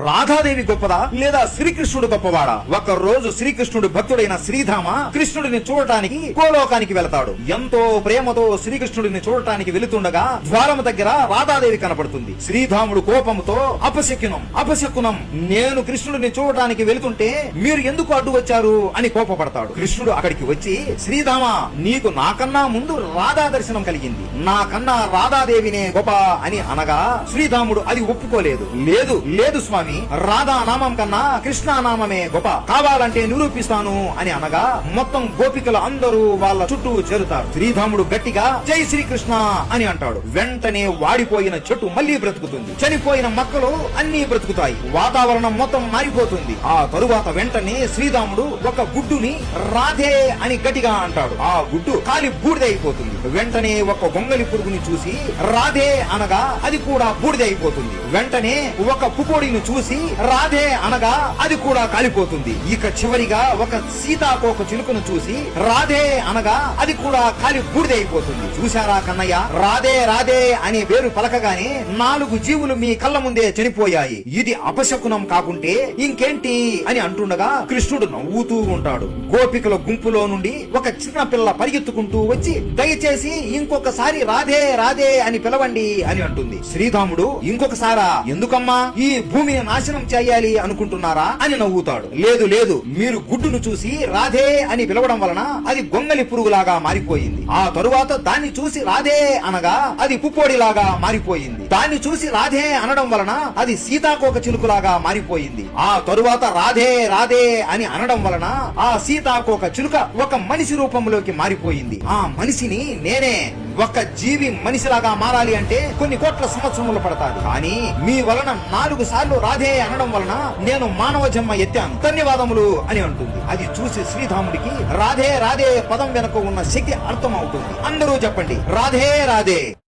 రాధాదేవి గొప్పదా లేదా శ్రీకృష్ణుడు గొప్పవాడా? ఒక రోజు శ్రీకృష్ణుడు భక్తుడైన శ్రీధామ కృష్ణుడిని చూడటానికి గోలోకానికి వెళతాడు. ఎంతో ప్రేమతో శ్రీకృష్ణుడిని చూడటానికి వెళుతుండగా ద్వారము దగ్గర రాధాదేవి కనపడుతుంది. శ్రీధాముడు కోపంతో అపశకునం నేను కృష్ణుడిని చూడటానికి వెళుతుంటే మీరు ఎందుకు అడ్డు వచ్చారు అని కోపపడతాడు. కృష్ణుడు అక్కడికి వచ్చి శ్రీధామ నీకు నాకన్నా ముందు రాధా దర్శనం కలిగింది, నాకన్నా రాధాదేవినే గొప్ప అని అనగా శ్రీధాముడు అది ఒప్పుకోలేదు. లేదు స్వామి, రాధా నామం కన్నా కృష్ణ నామమే గొప్ప, కావాలంటే నిరూపిస్తాను అని అనగా మొత్తం గోపికలు అందరూ వాళ్ళ చుట్టూ చేరుతారు. శ్రీధాముడు గట్టిగా జై శ్రీకృష్ణ అని అంటాడు. వెంటనే వాడిపోయిన చెట్టు మళ్లీ బ్రతుకుతుంది, చనిపోయిన మొక్కలు అన్ని బ్రతుకుతాయి, వాతావరణం మొత్తం మారిపోతుంది. ఆ తరువాత వెంటనే శ్రీధాముడు ఒక గుడ్డుని రాధే అని గట్టిగా అంటాడు. ఆ గుడ్డు కాలి బూడిదైపోతుంది. వెంటనే ఒక గొంగలి పురుగుని చూసి రాధే అనగా అది కూడా బూడిదైపోతుంది. వెంటనే ఒక పుకోడిని చూసి రాధే అనగా అది కూడా కాలిపోతుంది. ఇక చివరిగా ఒక సీతాకోక చిలుకను చూసి రాధే అనగా అది కూడా కాలి బూడిదైపోతుంది. చూశారా కన్నయ్య, రాధే అనే పేరు పలకగానే 4 జీవులు మీ కళ్ళ ముందే చనిపోయాయి. ఇది అపశకునం కాకుంటే ఇంకేంటి అని అంటుండగా కృష్ణుడు నవ్వుతూ ఉంటాడు. గోపికల గుంపులో నుండి ఒక చిన్న పిల్ల పరిగెత్తుకుంటూ వచ్చి దయచేసి ఇంకొకసారి రాధే అని పిలవండి అని అంటుంది. శ్రీధాముడు ఇంకొకసారా, ఎందుకమ్మా ఈ భూమిని నాశనం చేయాలి అనుకుంటున్నారా అని నవ్వుతాడు. లేదు మీరు గుడ్డును చూసి రాధే అని పిలవడం వలన అది గొంగలి పురుగులాగా మారిపోయింది. ఆ తరువాత దాన్ని చూసి రాధే అనగా అది పుప్పోడిలాగా మారిపోయింది. దాన్ని చూసి రాధే అనడం వలన అది సీతాకోక చిలుకలాగా మారిపోయింది. ఆ తరువాత రాధే అని అనడం వలన ఆ సీతాకోక చిలుక ఒక మనిషి రూపంలోకి మారిపోయింది. ఆ మనిషిని నేనే. ఒక జీవి మనిషిలాగా మారాలి అంటే కొన్ని కోట్ల సంవత్సరములు పడతాది. కానీ మీ వలన 4 సార్లు రాధే అనడం వలన నేను మానవ జన్మ ఎత్తాను, ధన్యవాదములు అని అంటుంది. అది చూసి శ్రీధాముడికి రాధే పదం వెనుక ఉన్న శక్తి అర్థం అవుతుంది. అందరూ చెప్పండి, రాధే.